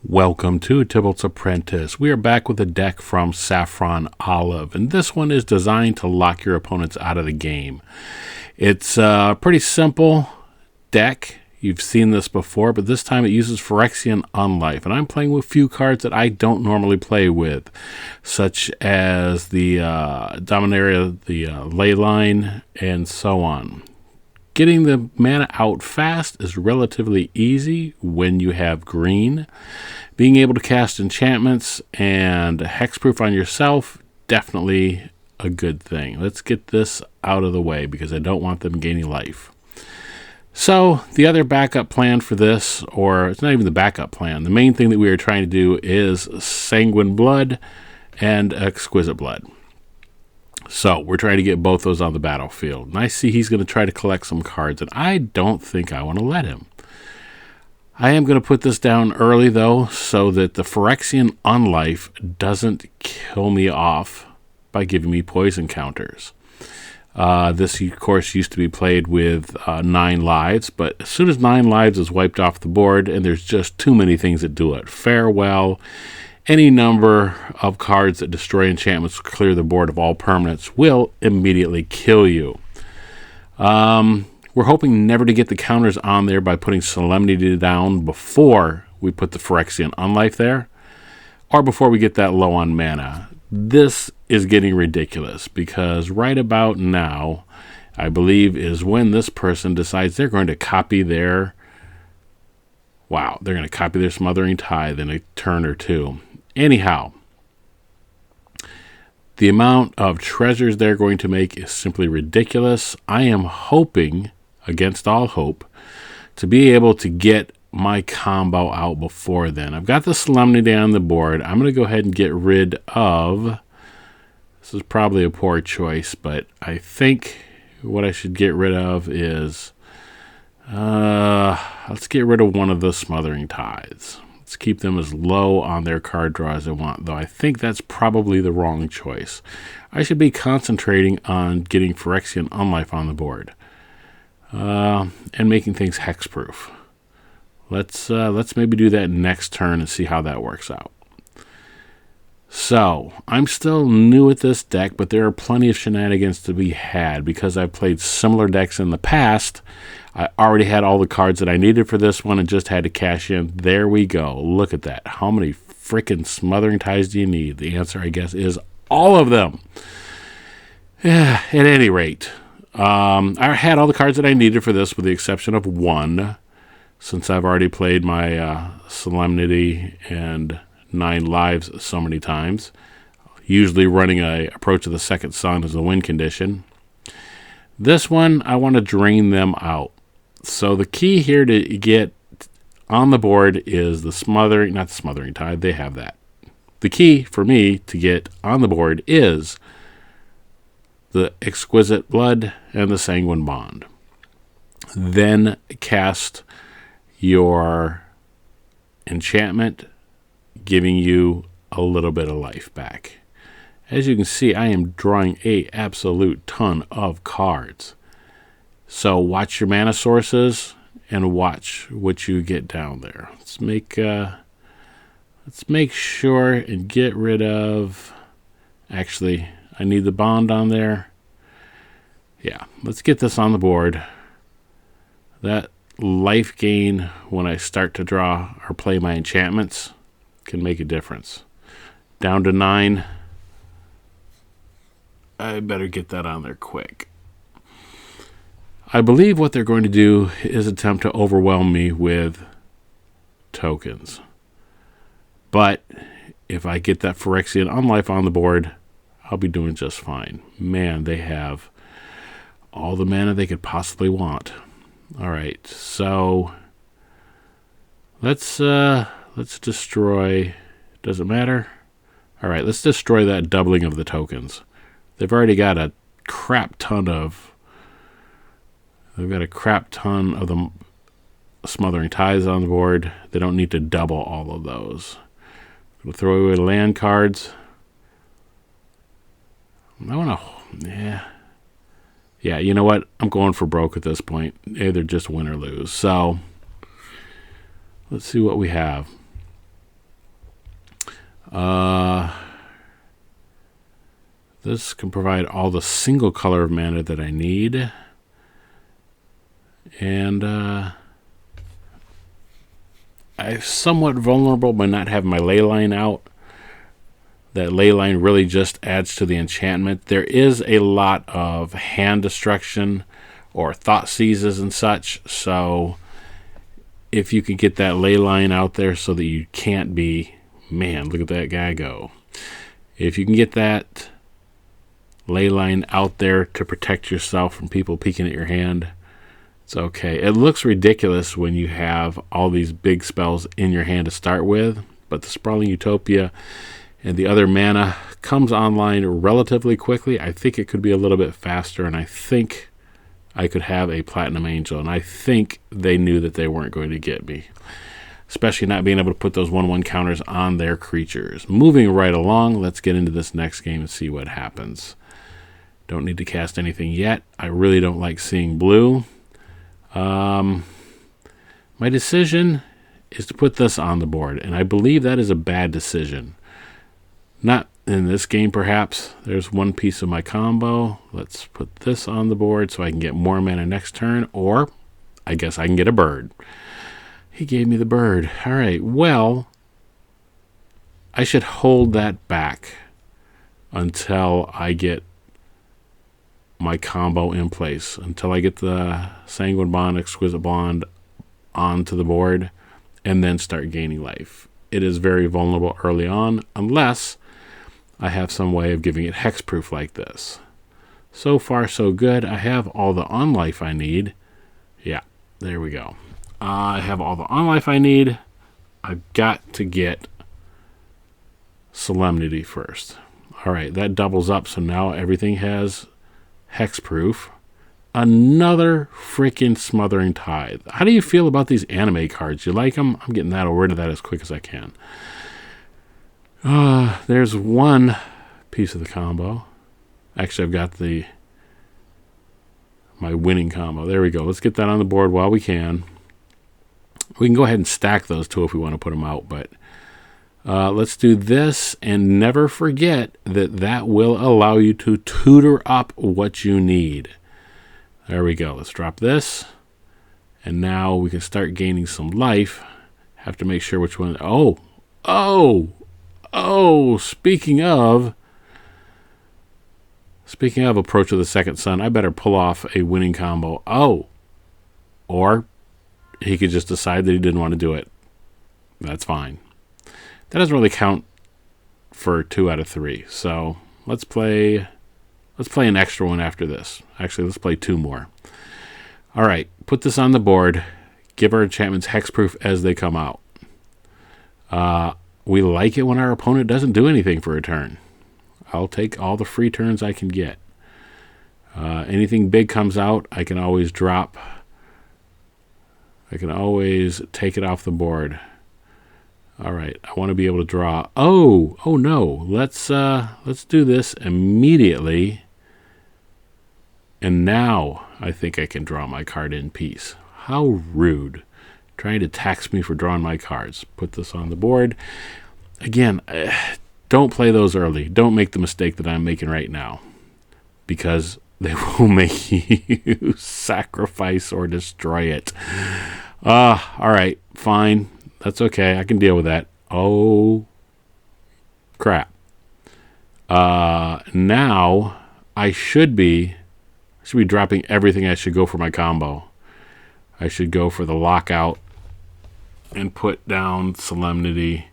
Welcome to Tibalt's Apprentice. We are back with a deck from Saffron Olive, and this one is designed to lock your opponents out of the game. It's a pretty simple deck. You've seen this before, but this time it uses Phyrexian Unlife, and I'm playing with a few cards that I don't normally play with, such as the Dominaria, the Leyline, and so on. Getting the mana out fast is relatively easy when you have green. Being able to cast enchantments and hexproof on yourself, definitely a good thing. Let's get this out of the way because I don't want them gaining life. So the other backup plan for this, or it's not even the backup plan, the main thing that we are trying to do is Sanguine Blood and Exquisite Blood. So we're trying to get both those on the battlefield. And I see he's going to try to collect some cards, and I don't think I want to let him. I am going to put this down early, though, so that the Phyrexian Unlife doesn't kill me off by giving me poison counters. This, of course, used to be played with 9 lives, but as soon as 9 lives is wiped off the board, and there's just too many things that do it. Farewell. Any number of cards that destroy enchantments, clear the board of all permanents, will immediately kill you. We're hoping never to get the counters on there by putting Solemnity down before we put the Phyrexian Unlife there, or before we get that low on mana. This is getting ridiculous, because right about now, I believe, is when this person decides they're going to copy their... Wow, they're going to copy their Smothering Tithe in a turn or two. Anyhow, the amount of treasures they're going to make is simply ridiculous. I am hoping, against all hope, to be able to get my combo out before then. I've got the Solemnity on the board. I'm going to go ahead and get rid of... This is probably a poor choice, but I think what I should get rid of is... let's get rid of one of the Smothering Tithes. Let's keep them as low on their card draw as I want, though I think that's probably the wrong choice. I should be concentrating on getting Phyrexian Unlife on the board and making things hexproof. Let's maybe do that next turn and see how that works out. So, I'm still new at this deck, but there are plenty of shenanigans to be had because I've played similar decks in the past. I already had all the cards that I needed for this one and just had to cash in. There we go. Look at that. How many freaking Smothering Ties do you need? The answer, I guess, is all of them. Yeah, at any rate, I had all the cards that I needed for this with the exception of one, since I've already played my Solemnity and 9 lives so many times, usually running a Approach of the Second Sun as a win condition. This one, I want to drain them out. So the key here to get on the board is the Smothering, not the Smothering Tide, they have that. The key for me to get on the board is the Exquisite Blood and the Sanguine Bond. Then cast your enchantment, giving you a little bit of life back. As you can see, I am drawing an absolute ton of cards. So watch your mana sources and watch what you get down there. Let's make sure and get rid of... Actually, I need the bond on there. Yeah, let's get this on the board. That life gain when I start to draw or play my enchantments can make a difference. Down to 9. I better get that on there quick. I believe what they're going to do is attempt to overwhelm me with tokens. But if I get that Phyrexian Unlife on the board, I'll be doing just fine. Man, they have all the mana they could possibly want. All right, so let's destroy. Does it matter? All right, let's destroy that doubling of the tokens. They've already got a crap ton of. They've got a crap ton of the Smothering Ties on the board. They don't need to double all of those. We'll throw away land cards. I want to. Yeah, you know what? I'm going for broke at this point. Either just win or lose. So let's see what we have. This can provide all the single color of mana that I need. And I'm somewhat vulnerable by not having my Leyline out. That Leyline really just adds to the enchantment. There is a lot of hand destruction or thought seizes and such. So if you could get that Leyline out there so that you can't be, man, look at that guy go. If you can get that Leyline out there to protect yourself from people peeking at your hand, it's okay. It looks ridiculous when you have all these big spells in your hand to start with, but the Sprawling Utopia and the other mana comes online relatively quickly. I think it could be a little bit faster, and I think I could have a Platinum Angel, and I think they knew that they weren't going to get me, especially not being able to put those 1/1 counters on their creatures. Moving right along, let's get into this next game and see what happens. Don't need to cast anything yet. I really don't like seeing blue. My decision is to put this on the board, and I believe that is a bad decision. Not in this game, perhaps. There's one piece of my combo. Let's put this on the board so I can get more mana next turn, or I guess I can get a bird. He gave me the bird. All right, well, I should hold that back until I get my combo in place, until I get the Sanguine Bond, Exquisite Blood onto the board, and then start gaining life. It is very vulnerable early on, unless I have some way of giving it hexproof like this. So far, so good. I have all the on-life I need. Yeah, there we go. I have all the on-life I need. I've got to get Solemnity first. All right, that doubles up, so now everything has hexproof. Another freaking Smothering Tithe. How do you feel about these anime cards? You like them? I'm getting rid of that as quick as I can. There's one piece of the combo. Actually, I've got my winning combo. There we go. Let's get that on the board while we can. We can go ahead and stack those two if we want to put them out, but let's do this, and never forget that will allow you to tutor up what you need. There we go. Let's drop this, and now we can start gaining some life. Have to make sure which one. Speaking of Approach of the Second Sun, I better pull off a winning combo. Or he could just decide that he didn't want to do it. That's fine. That doesn't really count for 2 out of 3. So let's play an extra one after this. Actually, let's play 2 more. All right, put this on the board. Give our enchantments hexproof as they come out. We like it when our opponent doesn't do anything for a turn. I'll take all the free turns I can get. Anything big comes out, I can always drop. I can always take it off the board. All right, I want to be able to draw. Oh no! Let's do this immediately. And now I think I can draw my card in peace. How rude! Trying to tax me for drawing my cards. Put this on the board. Again, don't play those early. Don't make the mistake that I'm making right now, because they will make you sacrifice or destroy it. All right, fine. That's okay. I can deal with that. Oh, crap. Now I should be dropping everything. I should go for my combo. I should go for the lockout and put down Solemnity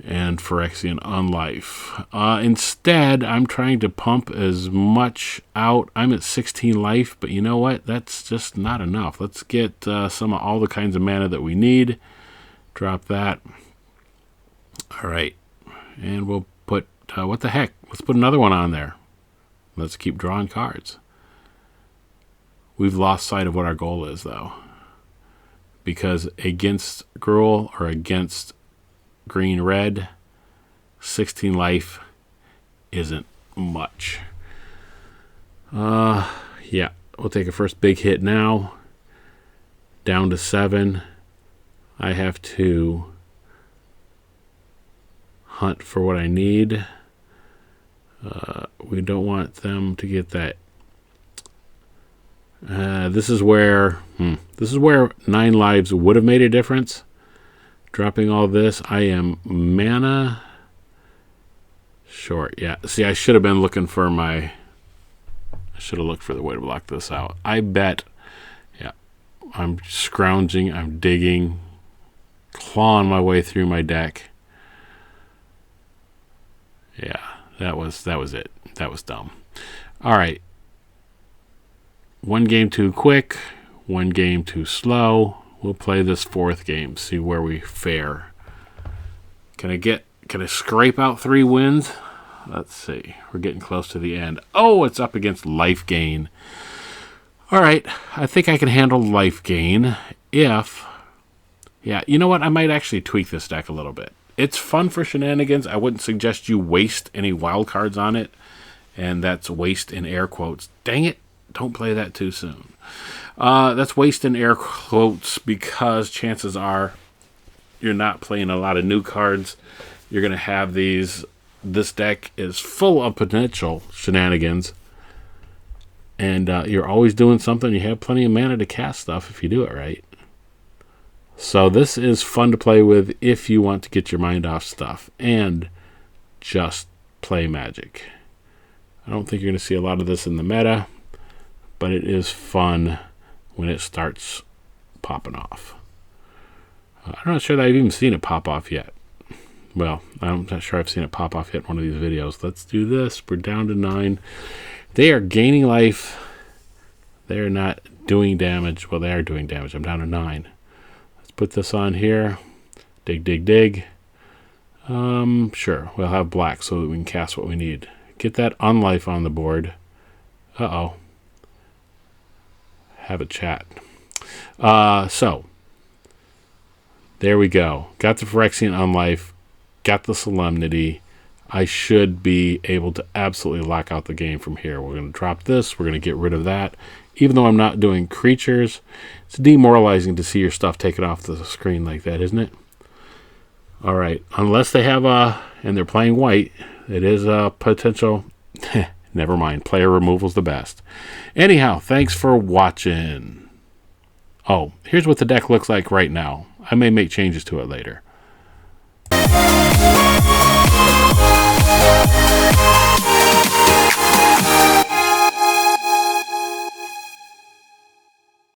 and Phyrexian Unlife. Instead, I'm trying to pump as much out. I'm at 16 life, but you know what? That's just not enough. Let's get some of all the kinds of mana that we need. Drop that. All right. And we'll put, what the heck? Let's put another one on there. Let's keep drawing cards. We've lost sight of what our goal is, though. Because against Gruul or against green-red, 16 life isn't much. Yeah, we'll take a first big hit now. Down to 7. I have to hunt for what I need. We don't want them to get that. This is where 9 lives would have made a difference. Dropping all this, I am mana short. Yeah, see, I should have been looking for I should have looked for the way to block this out. I bet, yeah, I'm scrounging, I'm digging, clawing my way through my deck. Yeah, that was it. That was dumb. All right. 1 game too quick, 1 game too slow. We'll play this 4th game, see where we fare. Can I scrape out 3 wins? Let's see. We're getting close to the end. Oh, it's up against life gain. All right. I think I can handle life gain if... Yeah, you know what? I might actually tweak this deck a little bit. It's fun for shenanigans. I wouldn't suggest you waste any wild cards on it. And that's waste in air quotes. Dang it. Don't play that too soon. That's waste in air quotes because chances are you're not playing a lot of new cards. You're going to have these... This deck is full of potential shenanigans. And you're always doing something. You have plenty of mana to cast stuff if you do it right. So this is fun to play with if you want to get your mind off stuff and just play Magic. I don't think you're going to see a lot of this in the meta, but it is fun when it starts popping off. I'm not sure that I've even seen it pop off yet. Well, I'm not sure I've seen it pop off yet in one of these videos. Let's do this. We're down to 9. They are gaining life. They're not doing damage. Well, they are doing damage. I'm down to 9. Let's put this on here. Dig, dig, dig. Sure. We'll have black so that we can cast what we need. Get that Unlife on the board. Uh-oh. Have a chat. So, there we go. Got the Phyrexian Unlife. Got the Solemnity. I should be able to absolutely lock out the game from here. We're going to drop this. We're going to get rid of that. Even though I'm not doing creatures, it's demoralizing to see your stuff taken off the screen like that, isn't it? All right. Unless they have and they're playing white, it is a potential. Never mind. Player removal's the best. Anyhow, thanks for watching. Oh, here's what the deck looks like right now. I may make changes to it later.